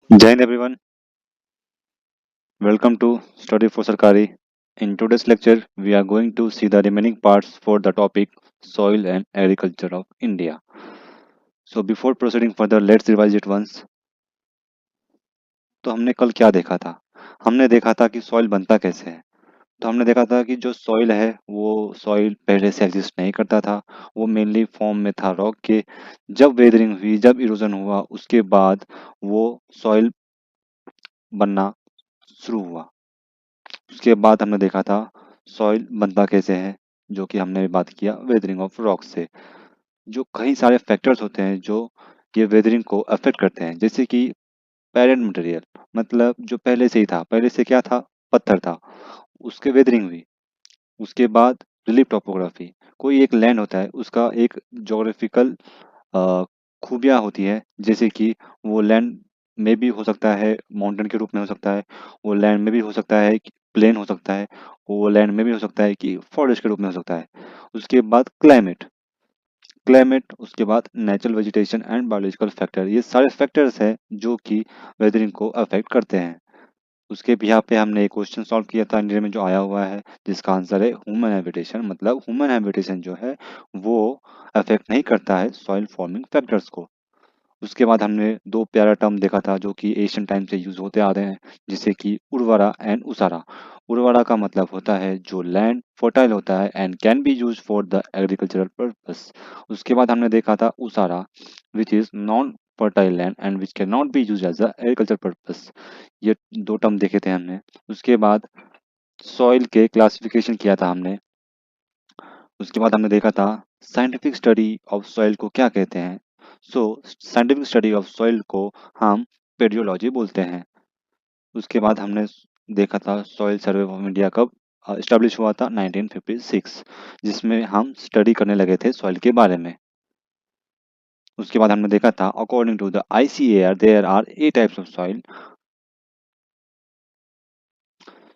Jai Hind everyone, welcome to Study for Sarkari. In today's lecture, we are going to see the remaining parts for the topic Soil and Agriculture of India. So before proceeding further, let's revise it once. तो हमने कल क्या देखा था? हमने देखा था कि सॉइल बनता कैसे है। तो हमने देखा था कि जो सॉइल है वो सॉइल पहले से एग्जिस्ट नहीं करता था, वो मेनली फॉर्म में था रॉक के। जब वेदरिंग हुई, जब इरोजन हुआ, उसके बाद वो सॉइल बनना शुरू हुआ। उसके बाद हमने देखा था सॉइल बनता कैसे है, जो कि हमने बात किया वेदरिंग ऑफ रॉक से। जो कई सारे फैक्टर्स होते हैं जो ये वेदरिंग को अफेक्ट करते हैं, जैसे कि पेरेंट मटेरियल, मतलब जो पहले से ही था, पहले से क्या था, पत्थर था, उसके वेदरिंग हुई। उसके बाद रिलीफ टोपोग्राफी, कोई एक लैंड होता है, उसका एक जोग्राफिकल खूबियाँ होती है, जैसे कि वो लैंड में भी हो सकता है माउंटेन के रूप में हो सकता है, वो लैंड में भी हो सकता है कि प्लेन हो सकता है, वो लैंड में भी हो सकता है कि फॉरेस्ट के रूप में हो सकता है। उसके बाद क्लाइमेट, उसके बाद natural vegetation and biological factor, ये सारे फैक्टर्स हैं जो कि वेदरिंग को अफेक्ट करते हैं। उसके बिहाफ पे हमने एक क्वेश्चन सॉल्व किया था इंडिया में जो आया हुआ है, जिसका आंसर है ह्यूमन हैबिटेशन, मतलब ह्यूमन हैबिटेशन जो है वो अफेक्ट नहीं करता है सॉइल फॉर्मिंग फैक्टर्स को। उसके बाद हमने दो प्यारा टर्म देखा था जो कि एशियन टाइम से यूज होते आ रहे हैं, जैसे कि उर्वरा एंड उसारा। उर्वरा का मतलब होता है जो लैंड फर्टाइल होता है and can be use for the agricultural purpose. उसके बाद हमने देखा था उसारा, which is non fertile land and which can not be use as a agriculture purpose. ये दो टर्म देखे थे हमने। उसके बाद सॉइल के क्लासिफिकेशन किया था हमने। उसके बाद हमने देखा था साइंटिफिक स्टडी ऑफ सॉइल को क्या कहते हैं। सो साइंटिफिक स्टडी ऑफ सॉइल को हम पेडियोलॉजी बोलते हैं। उसके बाद हमने देखा था सॉइल सर्वे ऑफ इंडिया कब स्टैब्लिश हुआ था, 1956, जिसमें हम स्टडी करने लगे थे सॉइल के बारे में। उसके बाद हमने देखा था according to the ICAR there are 8 types of soil.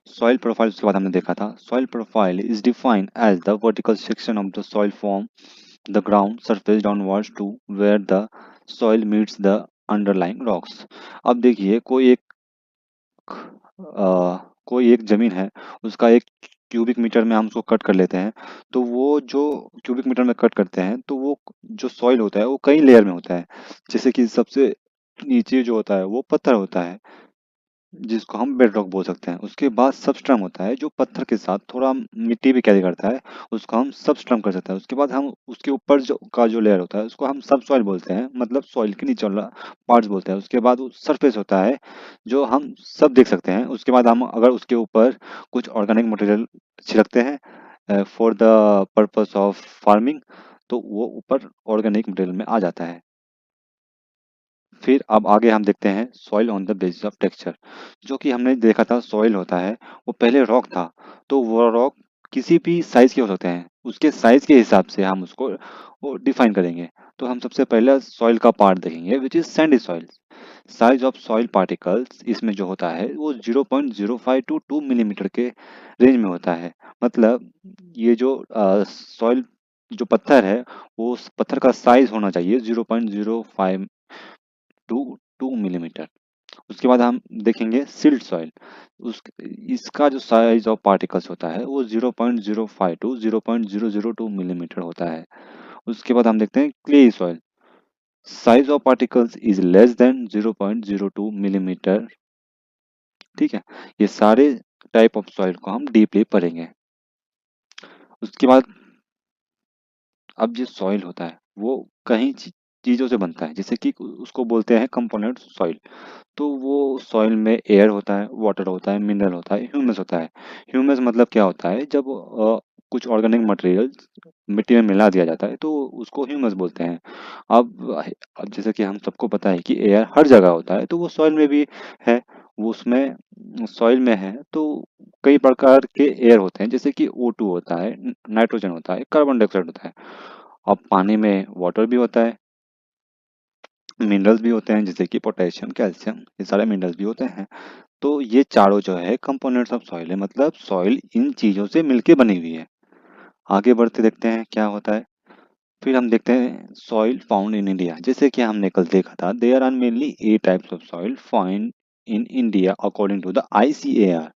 Soil profile, उसके बाद हमने देखा था soil profile is defined as the vertical section of the soil from the ground surface downwards to where the soil meets the underlying rocks। अब देखिए कोई एक जमीन है, उसका एक क्यूबिक मीटर में हम उसको कट कर लेते हैं। तो वो जो क्यूबिक मीटर में कट करते हैं तो वो जो सॉइल होता है वो कई लेयर में होता है। जैसे कि सबसे नीचे जो होता है वो पत्थर होता है, जिसको हम बेड रॉक बोल सकते हैं। उसके बाद सबस्ट्रम होता है जो पत्थर के साथ थोड़ा मिट्टी भी कैरी करता है, उसको हम सबस्ट्रम कर सकते हैं। उसके बाद हम उसके ऊपर जो लेयर होता है उसको हम सब सॉइल बोलते हैं, मतलब सॉइल के नीचे वाला पार्ट्स बोलते हैं। उसके बाद वो सरफेस होता है जो हम सब देख सकते हैं। उसके बाद हम अगर उसके ऊपर कुछ ऑर्गेनिक मटेरियल छिड़कते हैं for the purpose of farming, तो वो ऊपर ऑर्गेनिक मटेरियल में आ जाता है। फिर अब आगे हम देखते हैं soil on the basis of texture. जो कि हमने देखा था सॉइल होता है वो पहले रॉक था, तो वो रॉक किसी भी साइज के हो सकते हैं, उसके साइज के हिसाब से हम उसको वो डिफाइन करेंगे। तो हम सबसे पहले सॉइल का पार्ट देखेंगे which is Sandy soil. Size of soil particles इसमें जो होता है वो 0.05 टू 2 मिलीमीटर के रेंज में होता है। मतलब ये जो सॉइल जो पत्थर है, वो उस पत्थर का साइज होना चाहिए 0.05 टू मिलीमीटर। उसके बाद हम देखेंगे सिल्ट सॉइल। उस इसका जो साइज ऑफ पार्टिकल्स होता है वो 0.05 टू 0.002 मिलीमीटर होता है। उसके बाद हम देखते हैं clay soil. Size of particles is less than 0.02 millimetre. ठीक है, ये सारे टाइप ऑफ सॉइल को हम डीपली पढ़ेंगे। उसके बाद अब जो सॉइल होता है वो कई चीजों से बनता है, जैसे कि उसको बोलते हैं कंपोनेंट सॉइल। तो वो सॉइल में एयर होता है, वाटर होता है, मिनरल होता है, ह्यूमस होता है। ह्यूमस मतलब क्या होता है, जब कुछ ऑर्गेनिक मटेरियल मिट्टी में मिला दिया जाता है तो उसको ह्यूमस बोलते हैं। अब जैसे कि हम सबको पता है कि एयर हर जगह होता है, तो वो सॉइल में भी है। वो उसमें सॉइल में है तो कई प्रकार के एयर होते हैं, जैसे कि O2 होता है, नाइट्रोजन होता है, कार्बन डाइऑक्साइड होता है। अब पानी में वाटर भी होता है, मिनरल्स भी होते हैं जैसे कि पोटेशियम, कैल्शियम, ये सारे मिनरल्स भी होते हैं। तो ये चारों जो है कंपोनेंट्स ऑफ सॉइल है, मतलब सॉइल इन चीजों से मिलके बनी हुई है। आगे बढ़ते देखते हैं क्या होता है। फिर हम देखते हैं सॉइल फाउंड इन इंडिया। जैसे कि हमने कल देखा था, there are mainly 8 types of soil found in India according to the ICAR।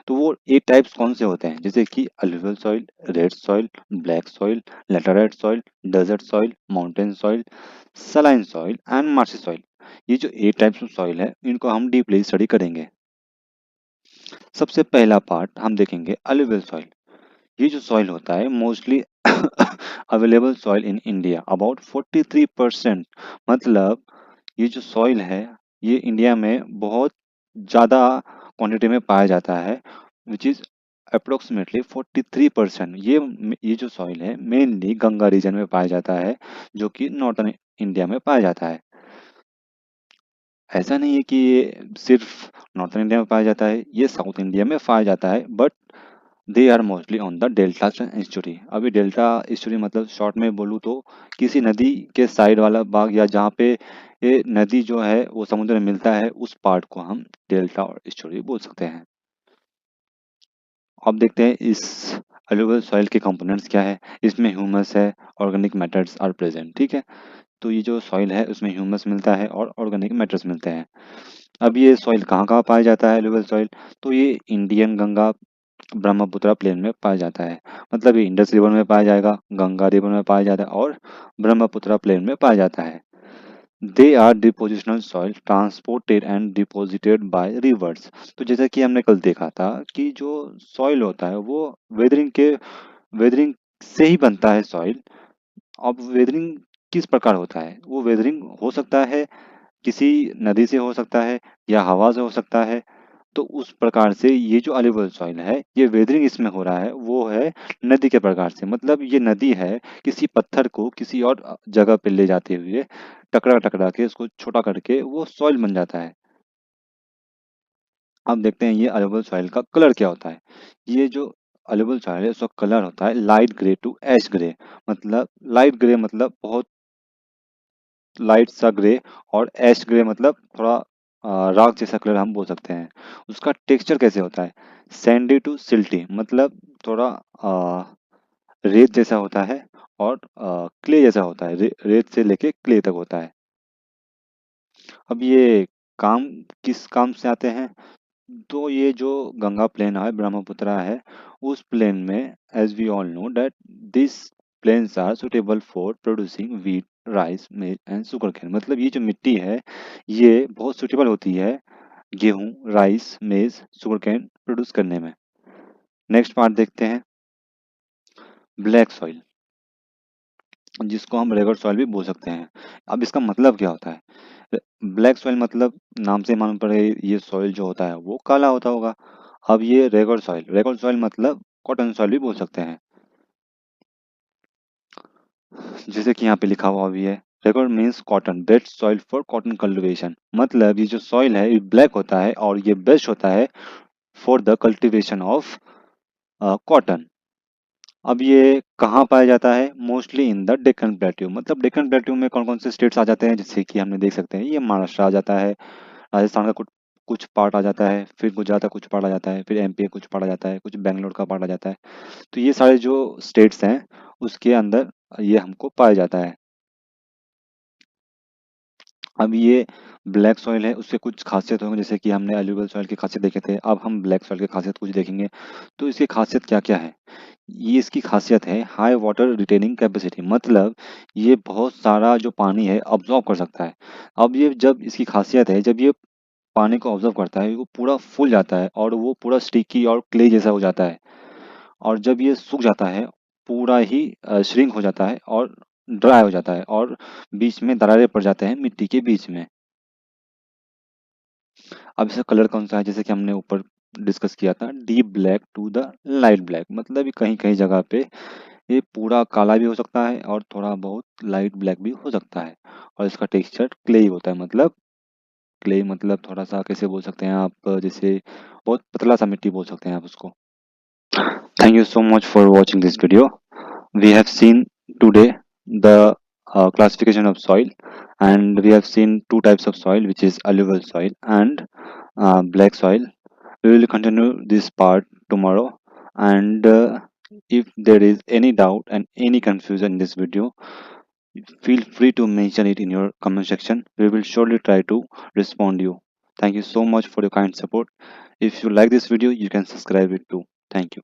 तो वो 8 टाइप्स कौन से होते हैं? जैसे कि alluvial soil, red soil, black soil, laterite soil, desert soil, mountain soil, saline soil and marshy soil. ये जो 8 टाइप्स ऑफ सॉइल है, इनको हम डीपली स्टडी करेंगे। सबसे पहला पार्ट हम देखेंगे अलुवियल सॉइल। ये जो सॉइल होता है mostly available soil in India about 43%। मतलब ये जो सॉइल है, ये इंडिया में बहुत ज़्यादा क्वांटिटी में पाया जाता है, विच इज़ अप्रोक्सीमेटली 43%। ये जो सॉइल है मेनली गंगा रीजन में पाया जाता है, जो कि नॉर्थन इंडिया में पाया जाता है। ऐसा नहीं है कि ये सिर्फ नॉर्थन इंडिया में पाया जाता है, ये साउथ इंडिया में पाया जाता है, but they are mostly on the delta estuary. अभी डेल्टा एस्चुरी मतलब शॉर्ट में बोलूँ तो किसी नदी के साइड वाला भाग, या जहाँ पे ये नदी जो है वो समुद्र में मिलता है, उस पार्ट को हम डेल्टा और एस्चुरी बोल सकते हैं। अब देखते हैं इस अलुवियल सॉइल के कंपोनेंट्स क्या है। इसमें ह्यूमस है, ऑर्गेनिक मैटर्स आर प्रेजेंट, ठीक है। तो ये जो सॉइल है उसमें ह्यूमस मिलता है और ऑर्गेनिक मैटर्स मिलते हैं। अब ये सॉइल कहाँ कहाँ पाया जाता है अलुवियल सॉइल? तो ये इंडियन गंगा ब्रह्मपुत्र प्लेन में पाया जाता है। मतलब ये इंडस रिवर में पाया जाएगा, गंगा रिवर में पाया जाता है और ब्रह्मपुत्र प्लेन में पाया जाता है। They are depositional soil transported and deposited by rivers. तो जैसा कि हमने कल देखा था कि जो सॉइल होता है वो वेदरिंग से ही बनता है सॉइल। अब वेदरिंग किस प्रकार होता है? वो वेदरिंग हो सकता है किसी नदी से, हो सकता है या हवा से हो सकता है। तो उस प्रकार से ये जो अलुवियल सॉइल है, ये वेदरिंग इसमें हो रहा है वो है नदी के प्रकार से। मतलब ये नदी है किसी पत्थर को किसी और जगह पे ले जाते हुए टकरा टकरा के उसको छोटा करके वो सॉइल बन जाता है। अब देखते हैं ये अलुवियल सॉइल का कलर क्या होता है। ये जो अलुवियल सॉइल है उसका कलर होता है light grey to ash grey. मतलब लाइट ग्रे मतलब बहुत लाइट सा ग्रे, और ऐश ग्रे मतलब थोड़ा राख जैसा कलर हम बोल सकते हैं। उसका टेक्सचर कैसे होता है? सैंडी टू सिल्टी, मतलब थोड़ा रेत जैसा होता है और क्ले जैसा होता है। रेत से लेके क्ले तक होता है। अब ये काम किस काम से आते हैं? तो ये जो गंगा प्लेन है, ब्रह्मपुत्र है, उस प्लेन में as we all know that this plains are suitable for producing wheat, rice, maize and sugarcane. मतलब ये जो मिट्टी है ये बहुत सुटेबल होती है गेहूं, राइस, मेज, सुगर केन प्रोड्यूस करने में। नेक्स्ट पार्ट देखते हैं ब्लैक सॉइल, जिसको हम रेगड सॉइल भी बोल सकते हैं। अब इसका मतलब क्या होता है? ब्लैक सॉइल मतलब नाम से मालूम पड़े ये सॉइल जो होता है वो काला होता होगा। अब ये रेगड सॉइल मतलब कॉटन सॉइल भी बोल सकते हैं, जैसे कि यहाँ पे लिखा हुआ भी है। Regur means cotton, best soil for cotton cultivation. मतलब ये जो सॉइल है ये ब्लैक होता है और ये बेस्ट होता है for the cultivation of cotton. अब ये कहाँ पाया जाता है? Mostly in the Deccan plateau. मतलब डेक्कन प्लेट्यू में कौन कौन से स्टेट्स आ जाते हैं? जैसे कि हमने देख सकते हैं ये महाराष्ट्र आ जाता है, राजस्थान का कुछ कुछ पार्ट आ जाता है, फिर गुजरात का कुछ पार्ट आ जाता है, फिर MP का कुछ पार्ट आ जाता है, कुछ बेंगलोर का पार्ट आ जाता है। तो ये सारे जो स्टेट्स हैं उसके अंदर ये हमको पाया जाता है। अब ये ब्लैक सॉइल है, उसके कुछ खासियत होंगे, जैसे कि हमने अलुवियल सॉइल की खासियत देखे थे, अब हम ब्लैक सॉइल की खासियत कुछ देखेंगे। तो इसकी खासियत क्या क्या है? ये इसकी खासियत है हाई वाटर रिटेनिंग कैपेसिटी। मतलब ये बहुत सारा जो पानी है अब्जॉर्ब कर सकता है। अब ये जब इसकी खासियत है, जब ये पानी को ऑब्जर्व करता है वो पूरा फूल जाता है और वो पूरा स्टिकी और क्ले जैसा हो जाता है। और जब ये सूख जाता है पूरा ही श्रिंक हो जाता है और ड्राई हो जाता है, और बीच में दरारें पड़ जाते हैं मिट्टी के बीच में। अब इसका कलर कौन सा है? जैसे कि हमने ऊपर डिस्कस किया था, deep black to the light black. मतलब ये कहीं कहीं जगह पे ये पूरा काला भी हो सकता है और थोड़ा बहुत लाइट ब्लैक भी हो सकता है। और इसका टेक्सचर क्लेई होता है। मतलब क्ले मतलब थोड़ा सा कैसे बोल सकते हैं आप, जैसे बहुत पतला सा मिट्टी बोल सकते हैं आप उसको। Thank you so much for watching this video. We have seen today the classification of soil, and we have seen two types of soil, which is alluvial soil and black soil. We will continue this part tomorrow, and if there is any doubt and any confusion in this video, feel free to mention it in your comment section. We will surely try to respond you. Thank you so much for your kind support. If you like this video, you can subscribe it too. Thank you.